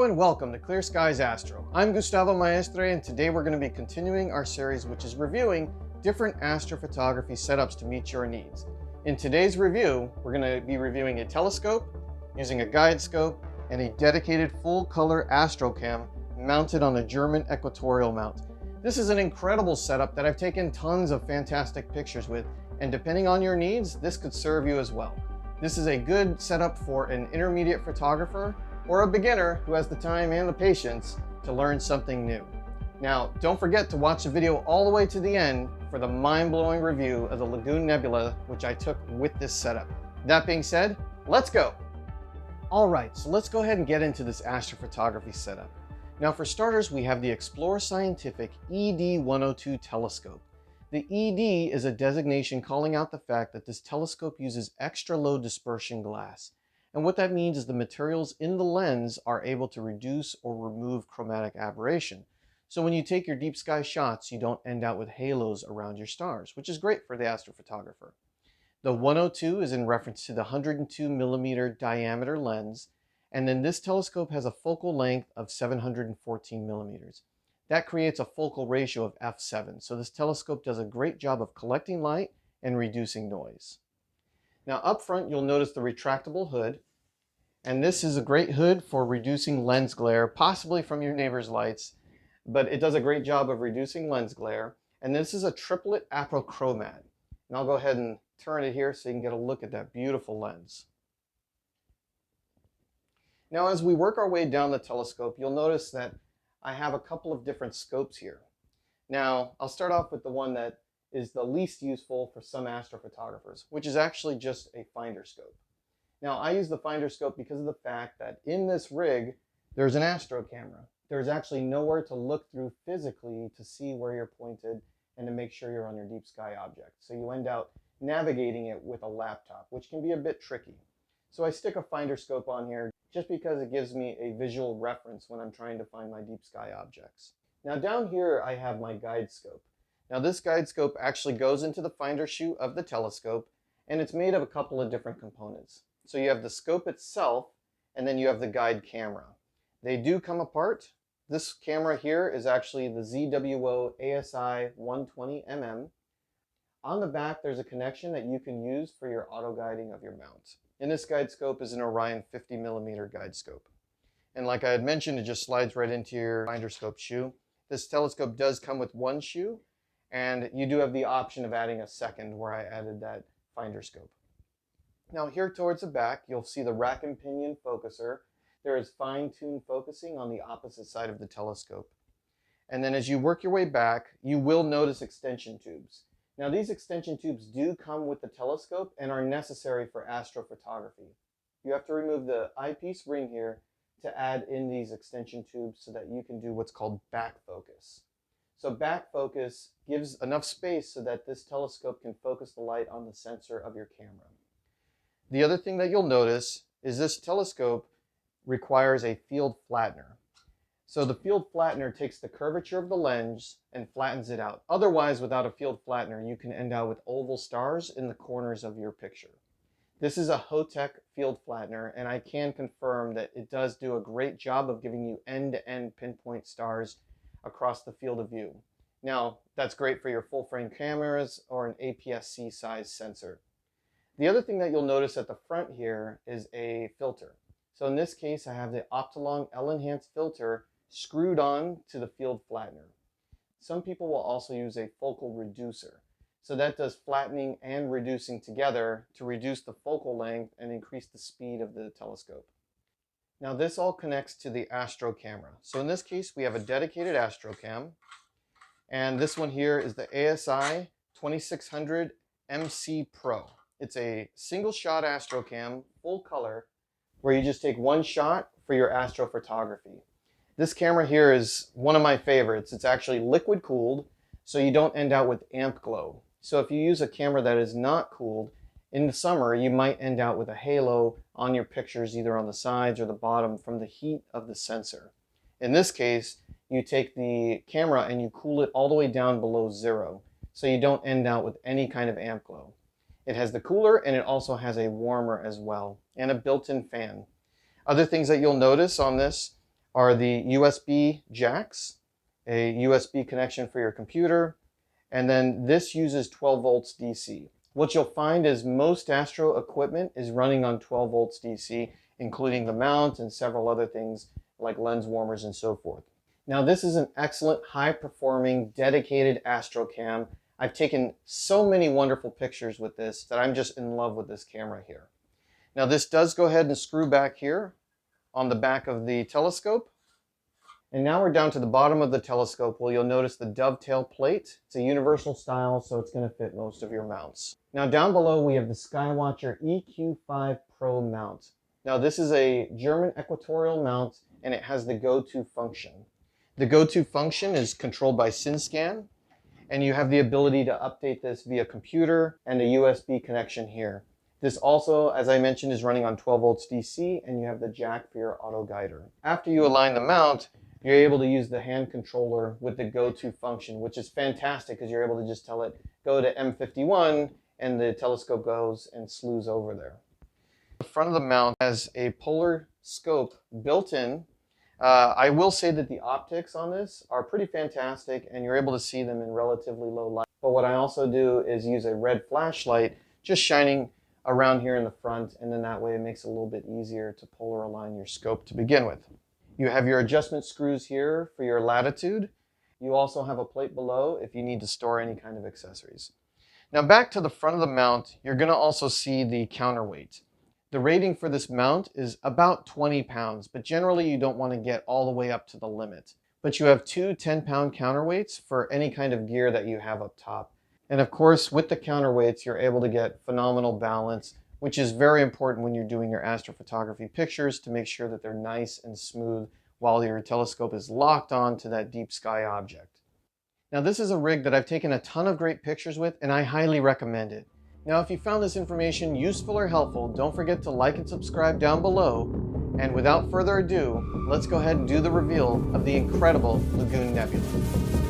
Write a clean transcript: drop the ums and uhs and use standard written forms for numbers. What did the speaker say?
and welcome to Clear Skies Astro. I'm Gustavo Maestre, and today we're going to be continuing our series, which is reviewing different astrophotography setups to meet your needs. In today's review, we're going to be reviewing a telescope, using a guide scope, and a dedicated full-color Astrocam mounted on a German equatorial mount. This is an incredible setup that I've taken tons of fantastic pictures with, and depending on your needs, this could serve you as well. This is a good setup for an intermediate photographer or a beginner who has the time and the patience to learn something new. Now, don't forget to watch the video all the way to the end for the mind-blowing review of the Lagoon Nebula, which I took with this setup. That being said, let's go. All right, so let's go ahead and get into this astrophotography setup. Now, for starters, we have the Explore Scientific ED-102 telescope. The ED is a designation calling out the fact that this telescope uses extra low dispersion glass. And what that means is the materials in the lens are able to reduce or remove chromatic aberration. So when you take your deep sky shots, you don't end out with halos around your stars, which is great for the astrophotographer. The 102 is in reference to the 102 millimeter diameter lens, and then this telescope has a focal length of 714 millimeters. That creates a focal ratio of f7, so this telescope does a great job of collecting light and reducing noise. Now up front, you'll notice the retractable hood, and this is a great hood for reducing lens glare, possibly from your neighbor's lights, but it does a great job of reducing lens glare. And this is a triplet apochromat. And I'll go ahead and turn it here so you can get a look at that beautiful lens. Now, as we work our way down the telescope, you'll notice that I have a couple of different scopes here. Now, I'll start off with the one that is the least useful for some astrophotographers, which is actually just a finder scope. Now, I use the finder scope because of the fact that in this rig, there's an Astro camera. There's actually nowhere to look through physically to see where you're pointed and to make sure you're on your deep sky object. So you end up navigating it with a laptop, which can be a bit tricky. So I stick a finder scope on here just because it gives me a visual reference when I'm trying to find my deep sky objects. Now down here, I have my guide scope. Now this guide scope actually goes into the finder chute of the telescope, and it's made of a couple of different components. So you have the scope itself, and then you have the guide camera. They do come apart. This camera here is actually the ZWO ASI 120mm. On the back, there's a connection that you can use for your auto guiding of your mount. And this guide scope is an Orion 50mm guide scope. And like I had mentioned, it just slides right into your finder scope shoe. This telescope does come with one shoe, and you do have the option of adding a second, where I added that finder scope. Now here towards the back, you'll see the rack and pinion focuser. There is fine-tuned focusing on the opposite side of the telescope. And then as you work your way back, you will notice extension tubes. Now these extension tubes do come with the telescope and are necessary for astrophotography. You have to remove the eyepiece ring here to add in these extension tubes so that you can do what's called back focus. So back focus gives enough space so that this telescope can focus the light on the sensor of your camera. The other thing that you'll notice is this telescope requires a field flattener. So the field flattener takes the curvature of the lens and flattens it out. Otherwise, without a field flattener, you can end out with oval stars in the corners of your picture. This is a HoTech field flattener, and I can confirm that it does do a great job of giving you end-to-end pinpoint stars across the field of view. Now, that's great for your full-frame cameras or an APS-C size sensor. The other thing that you'll notice at the front here is a filter. So in this case, I have the Optolong L-Enhanced filter screwed on to the field flattener. Some people will also use a focal reducer. So that does flattening and reducing together to reduce the focal length and increase the speed of the telescope. Now this all connects to the Astro camera. So in this case, we have a dedicated Astrocam. And this one here is the ASI 2600 MC Pro. It's a single shot Astrocam, full color, where you just take one shot for your astrophotography. This camera here is one of my favorites. It's actually liquid cooled, so you don't end out with amp glow. So if you use a camera that is not cooled, in the summer you might end out with a halo on your pictures, either on the sides or the bottom, from the heat of the sensor. In this case, you take the camera and you cool it all the way down below 0, so you don't end out with any kind of amp glow. It has the cooler, and it also has a warmer as well, and a built-in fan. Other things that you'll notice on this are the USB jacks, a USB connection for your computer, and then this uses 12 volts DC. What you'll find is most Astro equipment is running on 12 volts DC, including the mount and several other things like lens warmers and so forth. Now this is an excellent, high-performing, dedicated Astro cam. I've taken so many wonderful pictures with this that I'm just in love with this camera here. Now this does go ahead and screw back here on the back of the telescope. And now we're down to the bottom of the telescope where you'll notice the dovetail plate. It's a universal style, so it's going to fit most of your mounts. Now down below we have the Skywatcher EQ5 Pro mount. Now this is a German equatorial mount and it has the go-to function. The go-to function is controlled by SynScan, and you have the ability to update this via computer and a USB connection here. This also, as I mentioned, is running on 12 volts DC, and you have the jack for your Autoguider. After you align the mount, you're able to use the hand controller with the go-to function, which is fantastic because you're able to just tell it, go to M51, and the telescope goes and slews over there. The front of the mount has a polar scope built in. I will say that the optics on this are pretty fantastic, and you're able to see them in relatively low light. But what I also do is use a red flashlight just shining around here in the front, and then that way it makes it a little bit easier to polar align your scope to begin with. You have your adjustment screws here for your latitude. You also have a plate below if you need to store any kind of accessories. Now back to the front of the mount, you're going to also see the counterweight. The rating for this mount is about 20 pounds, but generally you don't want to get all the way up to the limit. But you have two 10-pound counterweights for any kind of gear that you have up top. And of course, with the counterweights, you're able to get phenomenal balance, which is very important when you're doing your astrophotography pictures to make sure that they're nice and smooth while your telescope is locked on to that deep sky object. Now this is a rig that I've taken a ton of great pictures with, and I highly recommend it. Now if you found this information useful or helpful, don't forget to like and subscribe down below. And without further ado, let's go ahead and do the reveal of the incredible Lagoon Nebula.